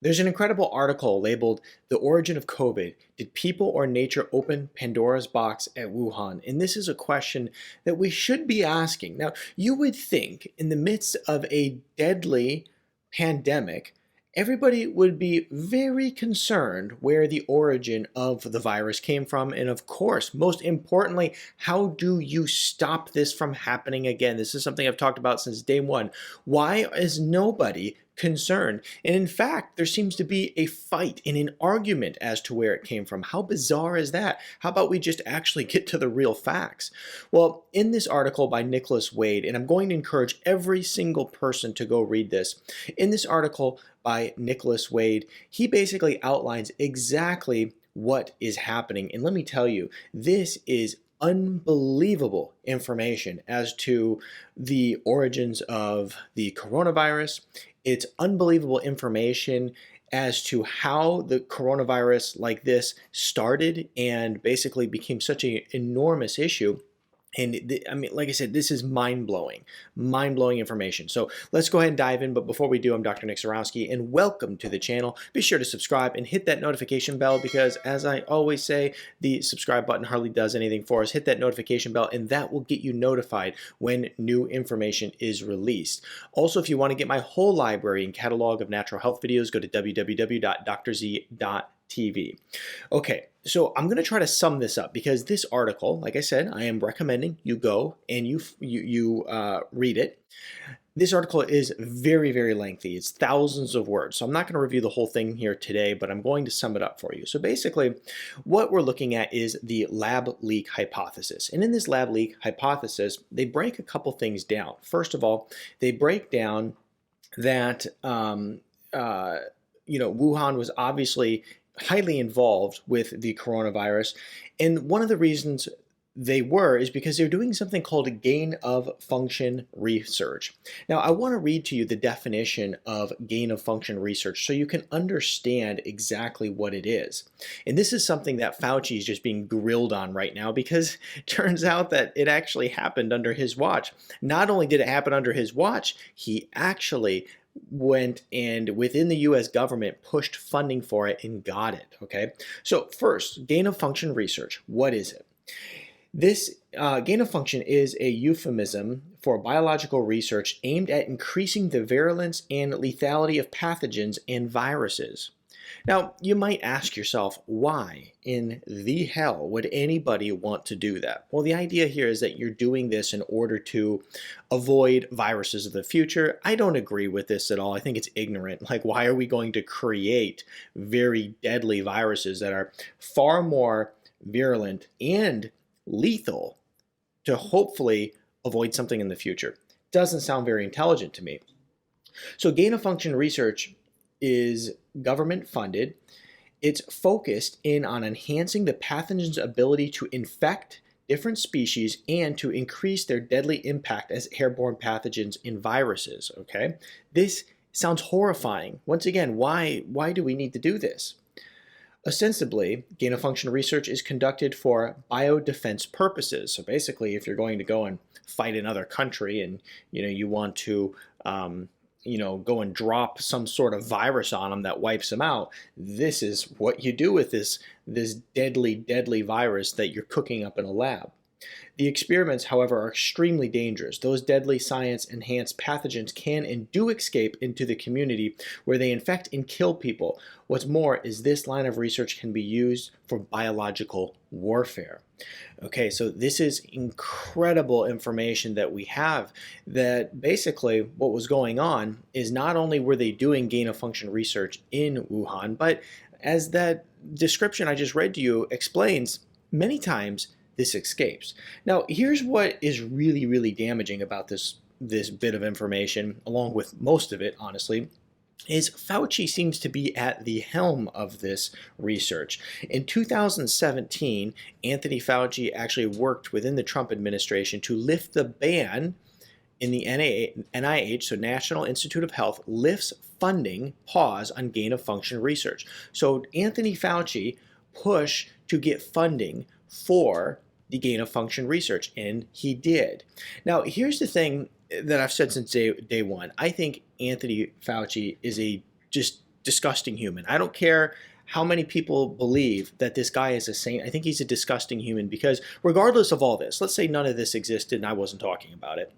There's an incredible article labeled The Origin of COVID. Did people or nature open Pandora's box at Wuhan? And this is a question that we should be asking. Now, you would think in the midst of a deadly pandemic, everybody would be very concerned where the origin of the virus came from. And of course, most importantly, how do you stop this from happening again? This is something I've talked about since day one. Why is nobody concerned? And in fact, there seems to be a fight and an argument as to where it came from. How bizarre is that? How about we just actually get to the real facts? Well, in this article by Nicholas Wade, and I'm going to encourage every single person to go read this. In this article by Nicholas Wade, he basically outlines exactly what is happening. And let me tell you, this is unbelievable information as to the origins of the coronavirus. It's unbelievable information as to how the coronavirus like this started and basically became such an enormous issue. And I mean, like I said, this is mind blowing information. So let's go ahead and dive in. But before we do, I'm Dr. Nick Zarowski, and welcome to the channel. Be sure to subscribe and hit that notification bell because, as I always say, the subscribe button hardly does anything for us. Hit that notification bell, and that will get you notified when new information is released. Also, if you want to get my whole library and catalog of natural health videos, go to www.drzee.tv. Okay, so I'm going to try to sum this up because this article, like I said, I am recommending you go and you read it. This article is very, very lengthy. It's thousands of words. So I'm not going to review the whole thing here today, but I'm going to sum it up for you. So basically, what we're looking at is the lab leak hypothesis. And in this lab leak hypothesis, they break a couple things down. First of all, they break down that Wuhan was obviously highly involved with the coronavirus. And one of the reasons they were is because they're doing something called gain of function research. Now, I want to read to you the definition of gain of function research so you can understand exactly what it is. And this is something that Fauci is just being grilled on right now because it turns out that it actually happened under his watch. Not only did it happen under his watch, he actually went and within the US government pushed funding for it and got it. Okay, so first, gain of function research. What is it? This gain of function is a euphemism for biological research aimed at increasing the virulence and lethality of pathogens and viruses. Now, you might ask yourself, why in the hell would anybody want to do that? Well, the idea here is that you're doing this in order to avoid viruses of the future. I don't agree with this at all. I think it's ignorant. Like, why are we going to create very deadly viruses that are far more virulent and lethal to hopefully avoid something in the future? Doesn't sound very intelligent to me. So gain of function research is government funded. It's focused in on enhancing the pathogen's ability to infect different species and to increase their deadly impact as airborne pathogens and viruses. Okay, this sounds horrifying. Once again, why do we need to do this? Ostensibly, gain of function research is conducted for biodefense purposes. So basically, if you're going to go and fight another country and you want to go and drop some sort of virus on them that wipes them out, this is what you do with this deadly virus that you're cooking up in a lab. The experiments, however, are extremely dangerous. Those deadly science-enhanced pathogens can and do escape into the community where they infect and kill people. What's more is this line of research can be used for biological warfare. Okay, so this is incredible information that we have, that basically what was going on is not only were they doing gain of function research in Wuhan, but as that description I just read to you explains, many times this escapes. Now, here's what is really, really damaging about this bit of information, along with most of it, honestly, is Fauci seems to be at the helm of this research. In 2017, Anthony Fauci actually worked within the Trump administration to lift the ban in the NIH, so National Institute of Health, lifts funding pause on gain of function research. So Anthony Fauci pushed to get funding for the gain of function research, and he did. Now, here's the thing that I've said since day one. I think Anthony Fauci is a just disgusting human. I don't care how many people believe that this guy is a saint. I think he's a disgusting human because regardless of all this, let's say none of this existed and I wasn't talking about it.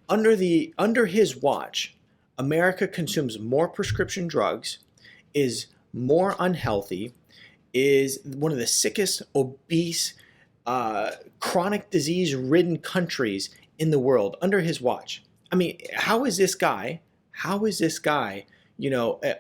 Under his watch, America consumes more prescription drugs, is more unhealthy, is one of the sickest, obese, chronic disease-ridden countries in the world under his watch. I mean, how is this guy?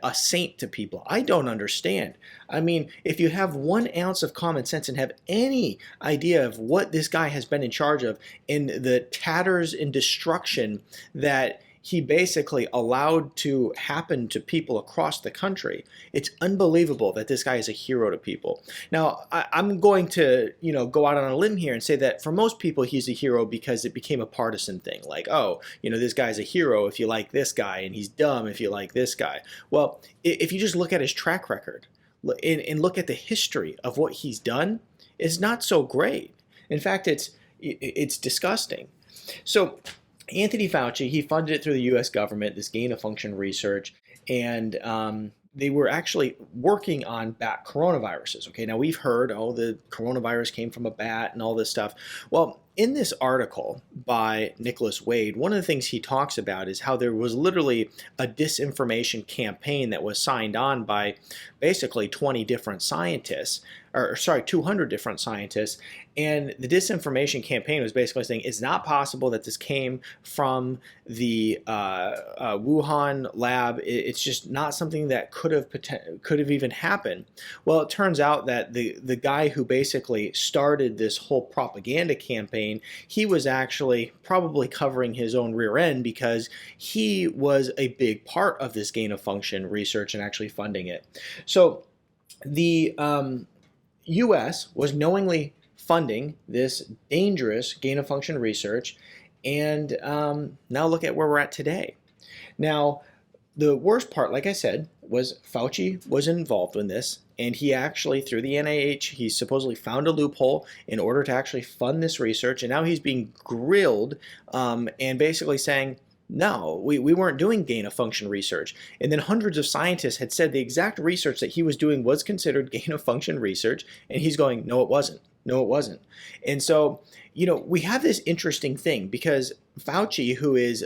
A saint to people? I don't understand. I mean, if you have 1 ounce of common sense and have any idea of what this guy has been in charge of in the tatters and destruction that he basically allowed to happen to people across the country, it's unbelievable that this guy is a hero to people. Now, I'm going to, go out on a limb here and say that for most people, he's a hero because it became a partisan thing. Like, oh, this guy's a hero if you like this guy, and he's dumb if you like this guy. Well, if you just look at his track record and look at the history of what he's done, it's not so great. In fact, it's disgusting. So Anthony Fauci, he funded it through the U.S. government, this gain-of-function research, and they were actually working on bat coronaviruses. Okay, now we've heard, the coronavirus came from a bat and all this stuff. Well, in this article by Nicholas Wade, one of the things he talks about is how there was literally a disinformation campaign that was signed on by basically 20 different scientists, 200 different scientists. And the disinformation campaign was basically saying it's not possible that this came from the Wuhan lab. It's just not something that could have even happened. Well, it turns out that the guy who basically started this whole propaganda campaign, he was actually probably covering his own rear end because he was a big part of this gain of function research and actually funding it. So the U.S. was knowingly funding this dangerous gain-of-function research, and now look at where we're at today. Now, the worst part, like I said, was Fauci was involved in this, and he actually, through the NIH, he supposedly found a loophole in order to actually fund this research, and now he's being grilled and basically saying, no, we weren't doing gain-of-function research. And then hundreds of scientists had said the exact research that he was doing was considered gain-of-function research, and he's going, no, it wasn't. No, it wasn't. And so, we have this interesting thing because Fauci, who is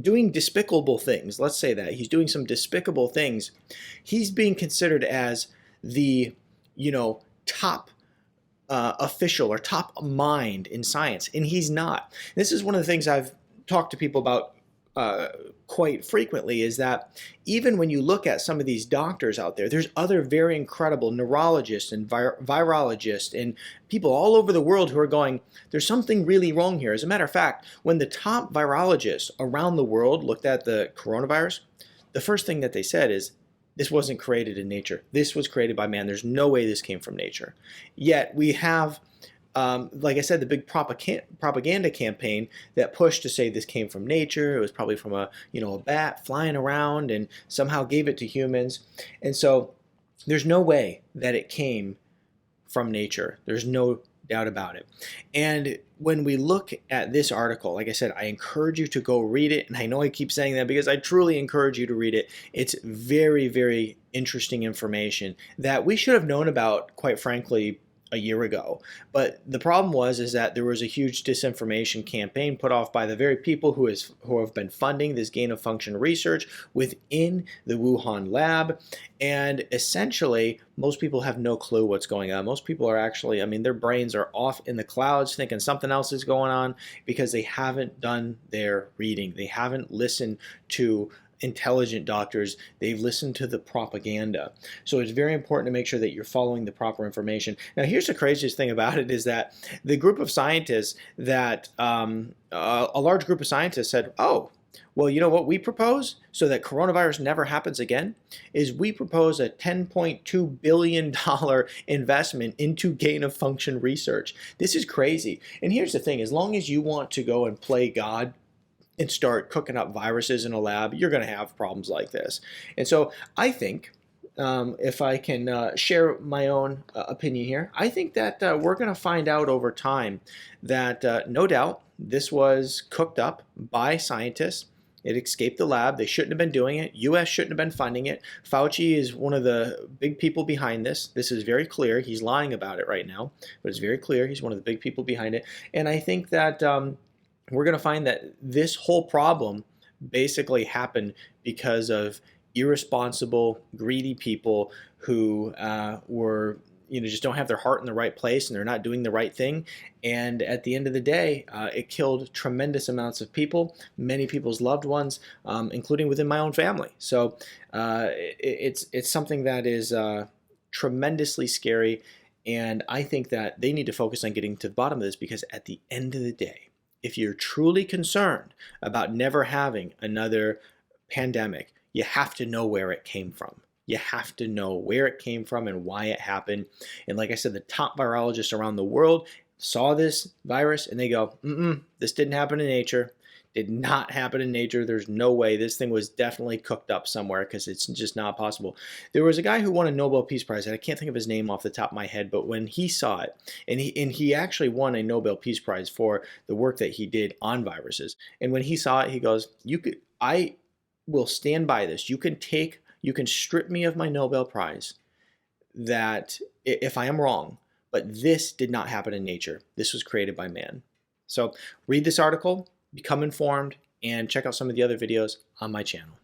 doing despicable things, let's say that, he's doing some despicable things, he's being considered as the, top official or top mind in science, and he's not. This is one of the things I've talked to people about quite frequently, is that even when you look at some of these doctors out there, there's other very incredible neurologists and virologists and people all over the world who are going, there's something really wrong here. As a matter of fact, when the top virologists around the world looked at the coronavirus, the first thing that they said is, this wasn't created in nature. This was created by man. There's no way this came from nature. Yet we have, like I said, the big propaganda campaign that pushed to say this came from nature. It was probably from a bat flying around and somehow gave it to humans. And so there's no way that it came from nature. There's no doubt about it. And when we look at this article, like I said, I encourage you to go read it. And I know I keep saying that because I truly encourage you to read it. It's very, very interesting information that we should have known about, quite frankly, a year ago. But the problem is that there was a huge disinformation campaign put off by the very people who have been funding this gain of function research within the Wuhan lab. And essentially, most people have no clue what's going on. Most people are actually, their brains are off in the clouds thinking something else is going on because they haven't done their reading. They haven't listened to intelligent doctors. They've listened to the propaganda. So it's very important to make sure that you're following the proper information. Now, here's the craziest thing about it is that the group of scientists that, a large group of scientists said, oh, well, you know what we propose so that coronavirus never happens again is we propose a $10.2 billion investment into gain-of-function research. This is crazy. And here's the thing, as long as you want to go and play God and start cooking up viruses in a lab, you're going to have problems like this. And so I think, if I can share my own opinion here, I think that we're going to find out over time that no doubt this was cooked up by scientists It escaped the lab. They shouldn't have been doing it. US shouldn't have been funding it. Fauci is one of the big people behind this. This is very clear. He's lying about it right now, but it's very clear he's one of the big people behind it. And I think that we're going to find that this whole problem basically happened because of irresponsible, greedy people who were, just don't have their heart in the right place, and they're not doing the right thing. And at the end of the day, it killed tremendous amounts of people, many people's loved ones, including within my own family. So it's something that is tremendously scary. And I think that they need to focus on getting to the bottom of this, because at the end of the day, if you're truly concerned about never having another pandemic, you have to know where it came from. You have to know where it came from and why it happened. And like I said, the top virologists around the world saw this virus and they go, this didn't happen in nature. Did not happen in nature. There's no way. This thing was definitely cooked up somewhere, because it's just not possible. There was a guy who won a Nobel Peace Prize, and I can't think of his name off the top of my head, but when he saw it, and he actually won a Nobel Peace Prize for the work that he did on viruses. And when he saw it, he goes, I will stand by this. You can strip me of my Nobel Prize that if I am wrong, but this did not happen in nature. This was created by man. So read this article, become informed, and check out some of the other videos on my channel.